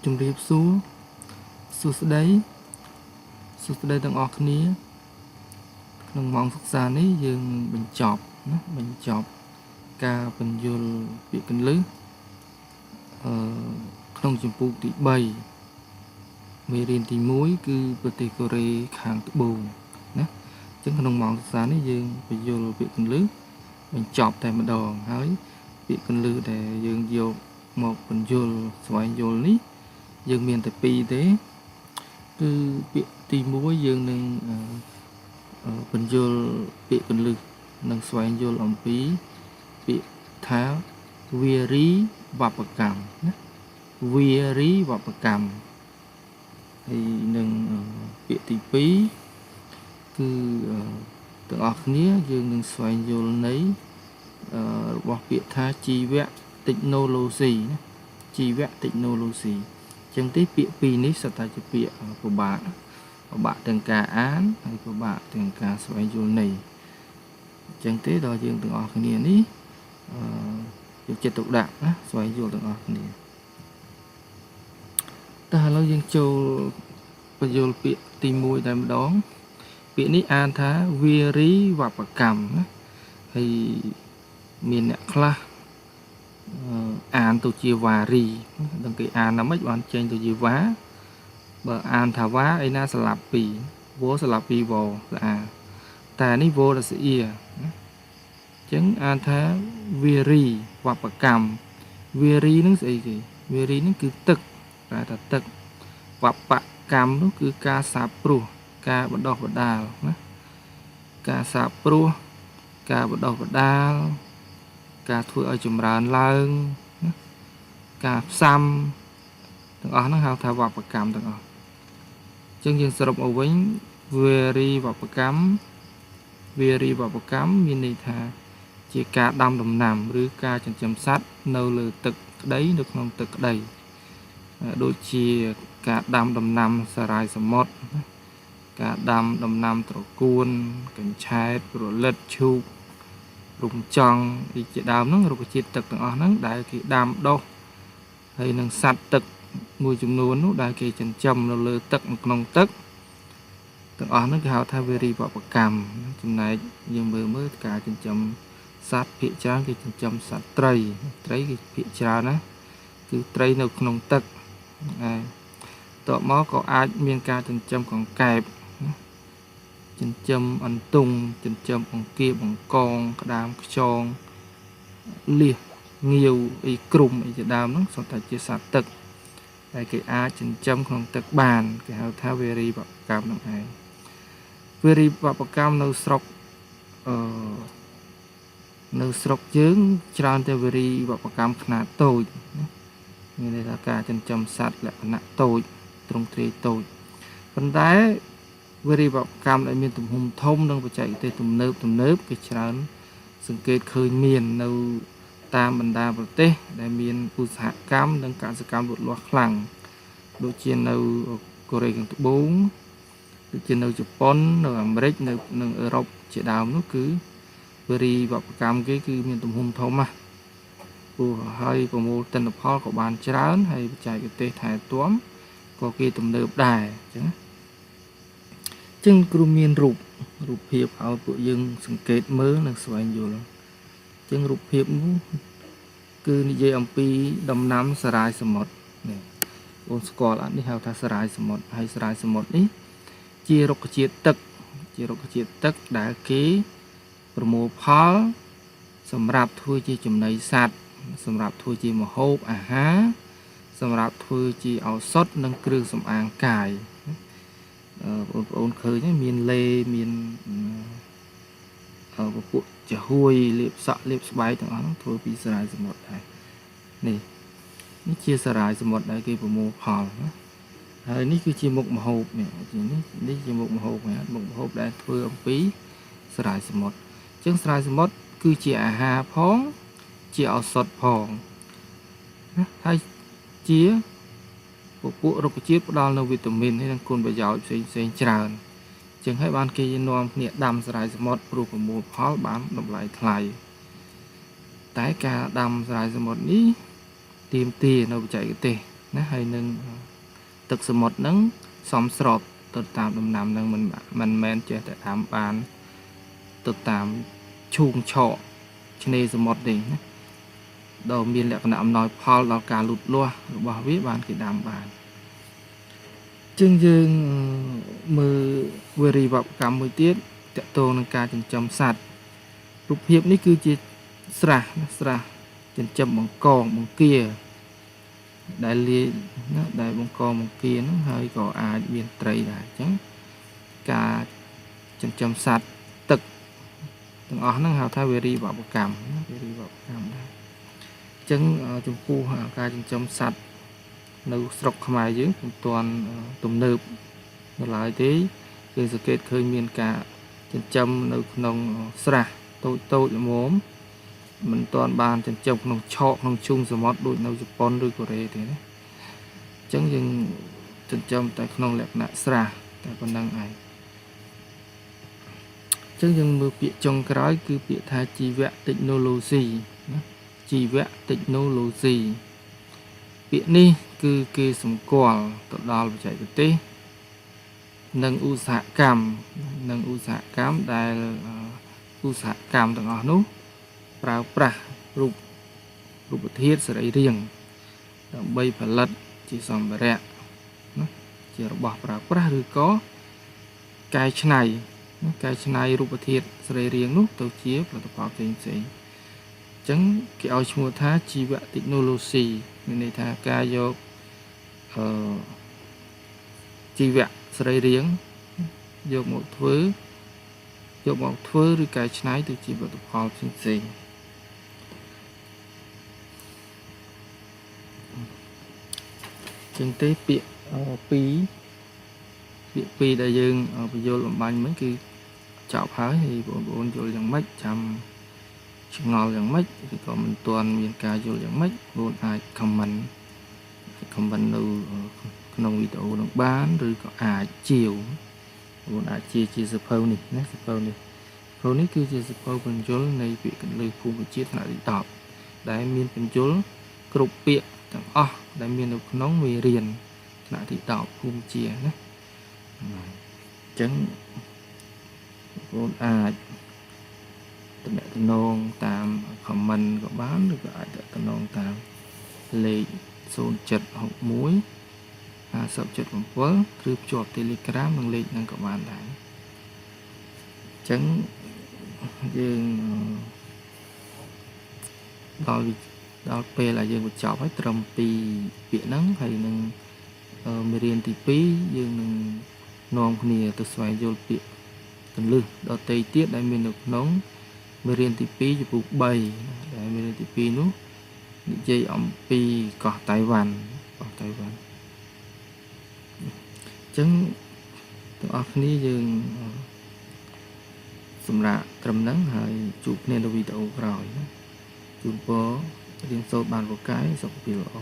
ជំរាបសួរសួស្តីទាំងអស់គ្នាក្នុងម៉ោងសិក្សានេះយើងនឹងបញ្ចប់ការបញ្យលពាក្យកន្លឹះក្នុងចម្ពោះទី3មេរៀនទី1គឺប្រទេសកូរ៉េខាងត្បូងណាអញ្ចឹងក្នុងម៉ោងសិក្សានេះយើងបញ្យលពាក្យកន្លឹះបញ្ចប់តែម្ដងហើយពាក្យកន្លឹះដែលយើងយកមកបញ្យលស្វែងយល់នេះយើងមានតែ2ទេគឺពាក្យទី1យើងនឹងបញ្យលពាក្យកន្លឹះនិងស្វែងយល់អំពីពាក្យថាវារីវប្បកម្មណាវារីវប្បកម្មហើយនឹងពាក្យទី2គឺទាំងអស់គ្នាយើងនឹងស្វែងយល់ន័យរបស់ពាក្យថាជីវៈ technology ណាជីវៈ technology ចឹងទេពាក្យពីរនេះសុទ្ធតែជាពាក្យពិបាកទាំងការអានហើយពិបាកទាំងការស្វែងយល់ន័យចឹងទេដល់យើងទាំងអស់គ្នានេះយកចិត្តទុកដាក់ណាស្វែងយល់ទាំងអស់គ្នាតែឥឡូវយើងចូលបញ្យល់ពាក្យទី1តែម្ដងពាក្យនេះអានថាវារីវប្បកម្មណាហើយមានអ្នកខ្លះអានទៅជាវ៉ារីដឹងគេអានណាមិនបានចេញទៅជាវ៉ាបើអានថាវ៉ាអីណាស្លាប់ពីរវោស្លាប់ពីរវោស្អាតែនេះវោរស្អៀណាអញ្ចឹងអានថាវារីវប្បកម្មវារីនឹងស្អីគេវារីនឹងគឺទឹកតែថាទឹកវប្បកម្មនោះគឺការសាបព្រោះការបណ្ដោះបណ្ដាលណាការសាបព្រោះការបណ្ដោះបណ្ដាលការធ្វើឲ្យចម្រើនឡើងណាការផ្សំទាំងអស់ហ្នឹងហៅថាវប្បកម្មទាំងអស់អញ្ចឹងយើងសរុបមកវិញវារីវប្បកម្មមានន័យថាជាការដាំដំណាំឬការចិញ្ចឹមសត្វនៅលើទឹកក្តីនៅក្នុងទឹកក្តីដូចជាការដាំដំណាំសារាយសមុទ្រការដាំដំណាំត្រកួនកញ្ឆែតក្រលិតឈូករុំចង់ជាដើមហ្នឹងរុក្ខជាតិទឹកទាំងអស់ហ្នឹងដែលគេដាំដុះហើយនឹងសត្វទឹកមួយចំនួននោះដែលគេចិញ្ចឹមនៅលើទឹកក្នុងទឹកទាំងអស់ហ្នឹងគេហៅថាវារីវប្បកម្មចំណែកយើងមើលការចិញ្ចឹមសត្វភាគច្រើនគេចិញ្ចឹមសត្វត្រីគេភាគច្រើនណាគឺត្រីនៅក្នុងទឹកហើយតបមកក៏អាចមានការចិញ្ចឹមកង្កែបចិញ្ចឹមអន្ទង់ចិញ្ចឹមអង្គាបង្កងក្តាមខ្យងលៀសងាវអីគ្រុំអីជាដើមហ្នឹងសុទ្ធតែជាសត្វទឹកដែលគេអាចចិញ្ចឹមក្នុងទឹកបានគេហៅថាវារីវប្បកម្មហ្នឹងឯងវារីវប្បកម្មនៅស្រុកយើងច្រើនតែវារីវប្បកម្មខ្នាតតូចមានន័យថាការចិញ្ចឹមសត្វលក្ខណៈតូចទ្រង់ទ្រាយតូចប៉ុន្តែវារីវប្បកម្មដែលមានទំហំធំនិងបច្ចេកទេសទំនើបគេច្រើនសង្កេតឃើញមាននៅតាមបណ្ដាប្រទេសដែលមានឧស្សាហកម្មនិងកសិកម្មលូតលាស់ខ្លាំងដូចជានៅកូរ៉េខាងត្បូងដូចជានៅជប៉ុននៅអាមេរិកនៅអឺរ៉ុបជាដើមនោះគឺវារីវប្បកម្មគេគឺមានទំហំធំណាស់ព្រោះហើយប្រមូលទិន្នផលក៏បានច្រើនហើយបច្ចេកទេសថែទាំក៏គេទំនើបដែរអញ្ចឹងចឹងគ្រូមានរូបភាពឲ្យពួកយើងសង្កេតមើលនិងស្វែងយល់ចឹងរូបភាពនោះគឺនិយាយអំពីដំណាំសារាយសមុទ្រនេះបងស្គាល់អត់នេះហៅថាសារាយសមុទ្រហើយសារាយសមុទ្រនេះជារុក្ខជាតិទឹកដែលគេប្រមូលផលសម្រាប់ធ្វើជាចំណីសត្វសម្រាប់ធ្វើជាម្ហូបអាហារសម្រាប់ធ្វើជាឱសថនិងគ្រឿងសម្អាងកាយបងប្អូនឃើញមានលេមានពពួកចាហួយលាបសក់លាបស្បែកទាំងអស់ហ្នឹងធ្វើពីសារាយសមុទ្រដែរនេះជាសារាយសមុទ្រដែលគេប្រមូលផលណាហើយនេះគឺជាមុខម្ហូបនេះជាមុខម្ហូបមុខម្ហូបដែលធ្វើអំពីសារាយសមុទ្រអញ្ចឹងសារាយសមុទ្រគឺជាអាហារផងជាឱសថផងណាហើយជាពពួករុក្ខជាតិផ្ដល់នូវវីតាមីនហើយនិងគុណប្រយោជន៍ផ្សេងច្រើនចឹងហើយបានគេនាំគ្នាដាំសារាយសមុទ្រព្រោះប្រមូលផលបានតម្លៃថ្លៃតែការដាំសារាយសមុទ្រនេះទាមទារនៅបច្ចេកទេស ណាហើយនឹងទឹកសមុទ្រហ្នឹងសមស្របទៅតាមដំណាំហ្នឹងមិនមែនចេះតែដាំបានទៅតាមឈូងឆកឆ្នេរសមុទ្រទេណាដែលមានលក្ខណៈអំណោយផលដល់ការលូតលាស់របស់វាបានគេដាំបានជាងយើងមើលវិរិយវប្បកម្មមួយទៀតតកតងនឹងការចិញ្ចឹមសត្វរូបភាពនេះគឺជាស្រះចិញ្ចឹមបង្កងបង្គាដែលលាយណាដែលបង្កងបង្គាហ្នឹងហើយក៏អាចមានត្រីដែរអញ្ចឹងការចិញ្ចឹមសត្វទឹកទាំងអស់ហ្នឹងហៅថាវិរិយវប្បកម្មណាវិរិយវប្បកម្មដែរអញ្ចឹងចំពោះការចិញ្ចឹមសត្វនៅស្រុកខ្មែរយើងពុំទាន់ទំនើបនៅឡើយទេគឺសង្កេតឃើញមានការចិញ្ចឹមនៅក្នុងស្រះតូចល្មមមិនទាន់បានចិញ្ចឹមក្នុងឆកក្នុងជុំសមុទ្រដូចនៅជប៉ុនឬកូរ៉េទេណាអញ្ចឹងយើងចិញ្ចឹមតែក្នុងលក្ខណៈស្រះតែប៉ុណ្្នឹងឯងអញ្ចឹងយើងមើលពាក្យចុងក្រោយគឺពាក្យថាជីវៈ technology ណាជីវៈ technology ពាក្យនេះគឺគេសម្គាល់ទៅដល់បច្ចេកទេសនិងឧស្សាហកម្មដែលឧស្សាហកម្មទាំងអស់នោះប្រើប្រាស់រូបធាតុសរីរាង្គដើម្បីផលិតជាសម្ភារៈណាជារបស់ប្រើប្រាស់ឬក៏កែច្នៃរូបធាតុសរីរាង្គនោះទៅជាផលិតផលផ្សេងៗអញ្ចឹងគេឲ្យឈ្មោះថាជីវៈ technology មានន័យថាការយកជីវៈសរីរាង្គយកមកធ្វើឬកែច្នៃទៅជាផលិតផលផ្សេងៗចឹងទេពាក្យពីរដែលយើងបញ្យល់បំបញ្ញមិញគឺចប់ហើយបងប្អូនយល់យ៉ាងម៉េចចាំឆ្ងល់យ៉ាងម៉េចឬក៏មិនទាន់មានការយល់យ៉ាងម៉េចបងអាច comment នៅក្នុងវីដេអូនឹងបានឬក៏អាចជាវបងអាចជាសភៅនេះណាសភៅនេះគឺជាសភៅបញ្យលនៃពាក្យកន្លឹះភូមិជាតិថ្នាក់ទី10ដែលមានបញ្យលគ្រប់ពាក្យទាំងអស់ដែលមាននៅក្នុងមេរៀនថ្នាក់ទី10ភូមិជាតិណាអញ្ចឹងបងអាចទំនាក់ទំនងតាម comment ក៏បានឬក៏អាចទំនាក់ទំនងតាមលេខ0761 5077ឬភ្ជាប់ Telegram និងលេខហ្នឹងក៏បានដែរអញ្ចឹងយើងដល់ពេលដែលយើងបញ្ចប់ហើយត្រឹមពីពាក្យហ្នឹងហើយនឹងមេរៀនទី2យើងនឹងនាំគ្នាទៅស្វែងយល់ពាក្យកន្លឹះដទៃទៀតដែលមាននៅក្នុងមេរៀនទី2ចំពោះ3ដែលមេរៀនទី2នោះនិយាយអំពីកោះតៃវ៉ាន់អញ្ចឹងទាំងអស់គ្នាយើងសម្រាប់ត្រឹមហ្នឹងហើយជួបគ្នានៅវីដេអូក្រោយណាជូនពររៀនសូត្របានពូកែសុខភាពល្អ